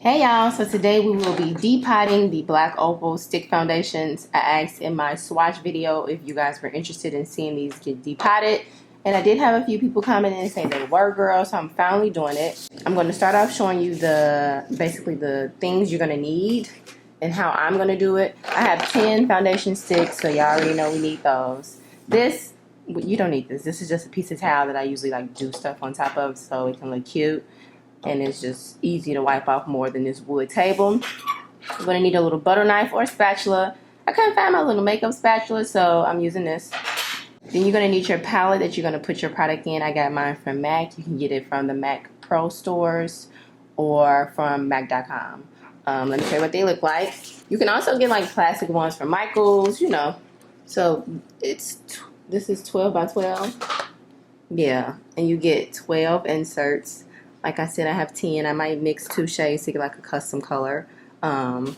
Hey y'all, so today we will be depotting the black opal stick foundations. I asked in my swatch video if you guys were interested in seeing these get depotted, and I did have a few people comment and say they were, girls, so I'm finally doing it. I'm going to start off showing you basically the things you're going to need and how I'm going to do it. I have 10 foundation sticks, so y'all already know we need those. You don't need this. This is just a piece of towel that I usually like do stuff on top of so it can look cute. And it's just easy to wipe off more than this wood table. You're going to need a little butter knife or a spatula. I couldn't find my little makeup spatula, so I'm using this. Then you're going to need your palette that you're going to put your product in. I got mine from MAC. You can get it from the MAC Pro stores or from MAC.com. Let me show you what they look like. You can also get like plastic ones from Michael's, you know. So this is 12 by 12. Yeah, and you get 12 inserts. Like I said, I have 10. I might mix 2 shades to get like a custom color. So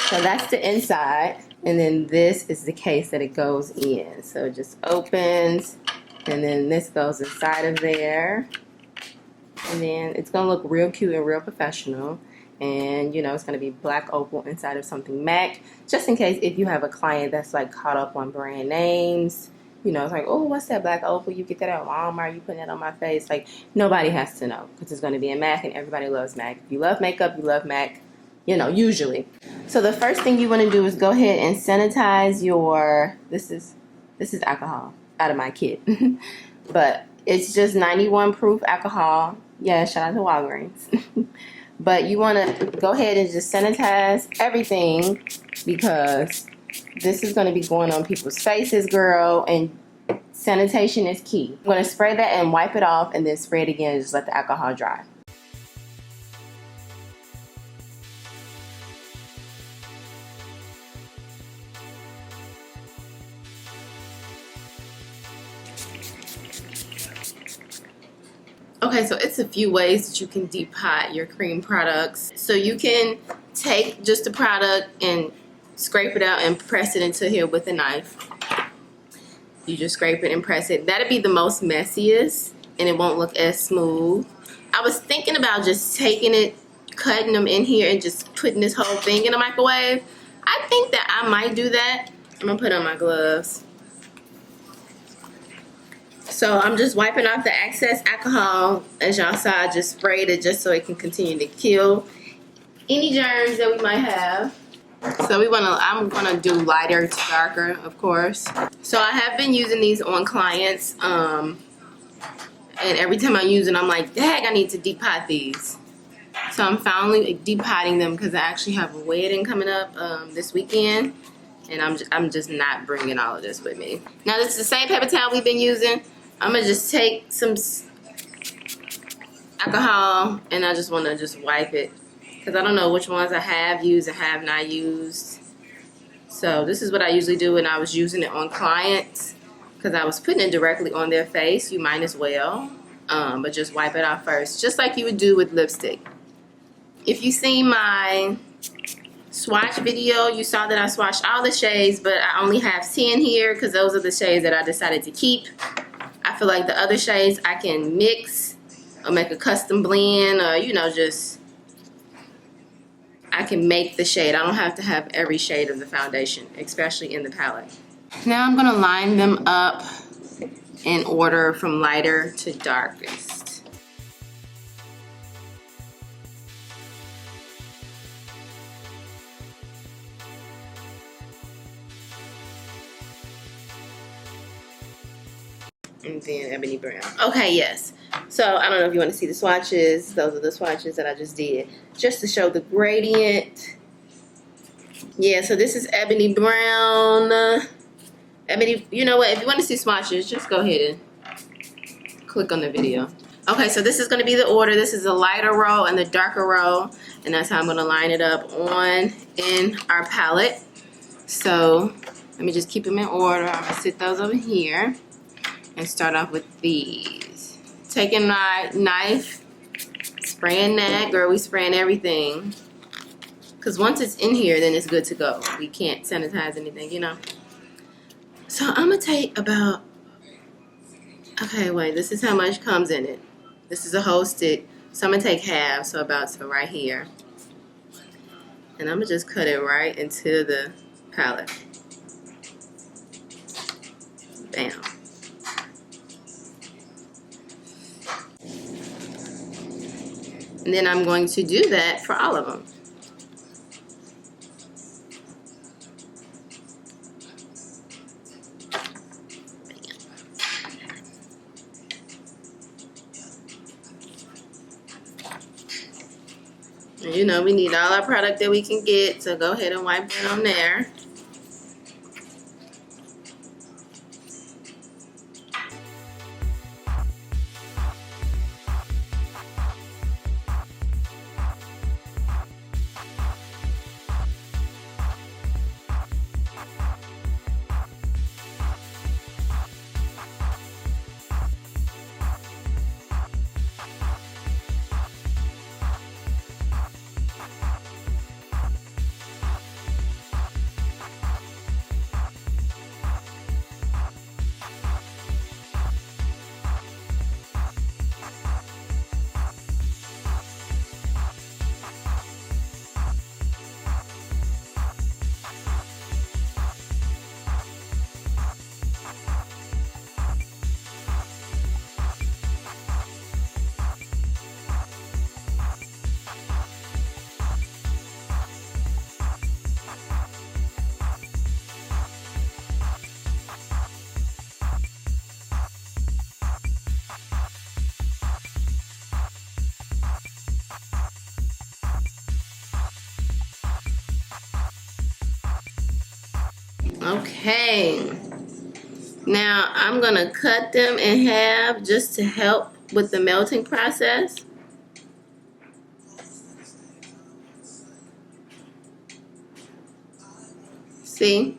that's the inside. And then this is the case that it goes in. So it just opens. And then this goes inside of there. And then it's going to look real cute and real professional. And, you know, it's going to be black opal inside of something MAC. Just in case if you have a client that's like caught up on brand names. You know, it's like, oh, what's that black opal? You get that at Walmart. You putting that on my face. Like, nobody has to know because it's going to be a MAC and everybody loves MAC. If you love makeup, you love MAC, you know, usually. So the first thing you want to do is go ahead and sanitize your, this is alcohol out of my kit. But it's just 91 proof alcohol. Yeah, shout out to Walgreens. But you want to go ahead and just sanitize everything because this is going to be going on people's faces, girl, and sanitation is key. I'm going to spray that and wipe it off and then spray it again and just let the alcohol dry. Okay, so it's a few ways that you can depot your cream products. So you can take just the product and scrape it out and press it into here with a knife. You just scrape it and press it. That'd be the most messiest and it won't look as smooth. I was thinking about just taking it, cutting them in here and just putting this whole thing in the microwave. I think that I might do that. I'm gonna put on my gloves. So I'm just wiping off the excess alcohol. As y'all saw, I just sprayed it just so it can continue to kill any germs that we might have. So I'm gonna do lighter to darker, of course. So I have been using these on clients, and every time I use it, I'm like, dang, I need to depot these. So I'm finally depotting them because I actually have a wedding coming up this weekend, and I'm just not bringing all of this with me. Now this is the same paper towel we've been using. I'm gonna just take some alcohol and I just want to just wipe it. Because I don't know which ones I have used and have not used. So this is what I usually do when I was using it on clients. Because I was putting it directly on their face. You might as well. But just wipe it off first. Just like you would do with lipstick. If you see my swatch video, you saw that I swatched all the shades. But I only have 10 here. Because those are the shades that I decided to keep. I feel like the other shades I can mix. Or make a custom blend. Or, you know, just I can make the shade. I don't have to have every shade of the foundation, especially in the palette. Now I'm gonna line them up in order from lighter to darkest. And then ebony brown. Okay, yes. So I don't know if you want to see the swatches. Those are the swatches that I just did. Just to show the gradient. Yeah, so this is ebony brown. Ebony, you know what? If you want to see swatches, just go ahead and click on the video. Okay, so this is going to be the order. This is the lighter row and the darker row. And that's how I'm going to line it up in our palette. So let me just keep them in order. I'm going to sit those over here. And start off with these. Taking my knife, spraying that. Girl, we spraying everything. Because once it's in here, then it's good to go. We can't sanitize anything, you know. So I'm going to take about, okay, wait, this is how much comes in it. This is a whole stick. So I'm gonna take half, so about to right here. And I'm gonna just cut it right into the palette. Bam. And then I'm going to do that for all of them. And you know, we need all our product that we can get, so go ahead and wipe it on there. Okay. Now I'm gonna cut them in half just to help with the melting process. See?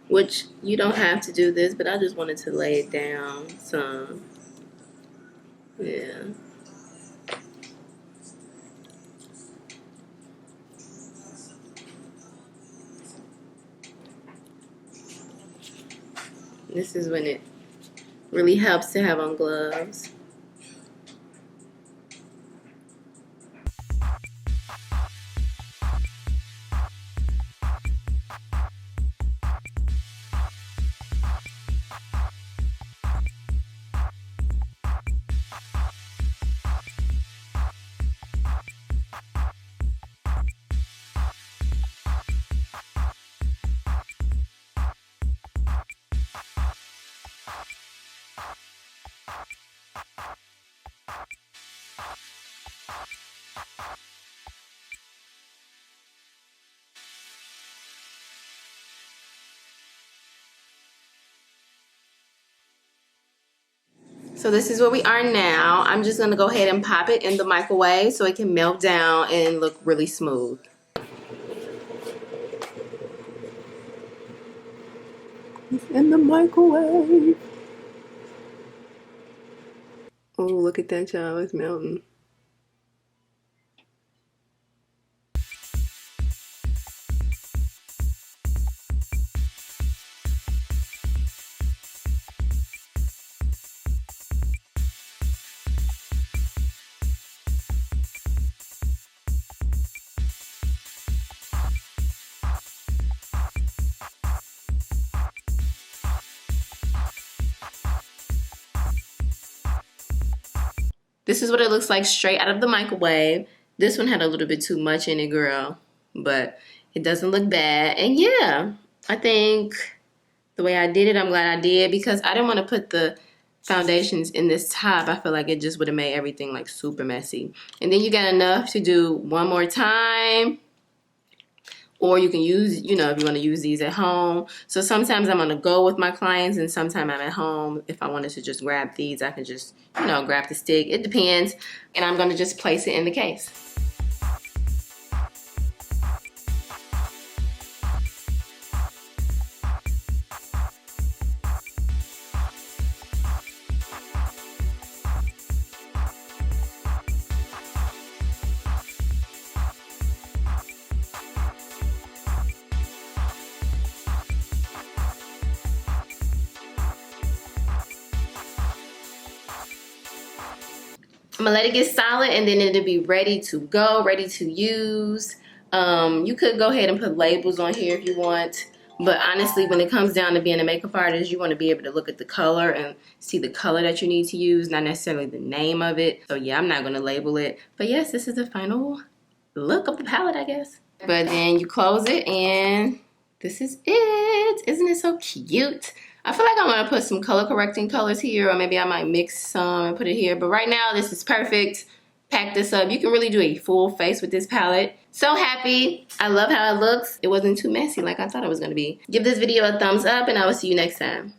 Which you don't have to do this, but I just wanted to lay it down some. Yeah. This is when it really helps to have on gloves. So this is where we are now. I'm just gonna go ahead and pop it in the microwave so it can melt down and look really smooth. It's in the microwave. Oh, look at that, y'all. It's melting. This is what it looks like straight out of the microwave. This one had a little bit too much in it, girl, but it doesn't look bad. And yeah, I think the way I did it, I'm glad I did, because I didn't want to put the foundations in this top. I feel like it just would have made everything like super messy. And then you got enough to do one more time, or you can use, you know, if you want to use these at home. So sometimes I'm on the go with my clients, and sometimes I'm at home. If I wanted to just grab these, I can just, you know, grab the stick. It depends. And I'm going to just place it in the case. I'm gonna let it get solid and then it'll be ready to go, ready to use. You could go ahead and put labels on here if you want. But honestly, when it comes down to being a makeup artist, you want to be able to look at the color and see the color that you need to use, not necessarily the name of it. So yeah, I'm not going to label it. But yes, this is the final look of the palette, I guess. But then you close it and this is it. Isn't it so cute? I feel like I want to put some color correcting colors here, or maybe I might mix some and put it here. But right now, this is perfect. Pack this up. You can really do a full face with this palette. So happy. I love how it looks. It wasn't too messy like I thought it was going to be. Give this video a thumbs up and I will see you next time.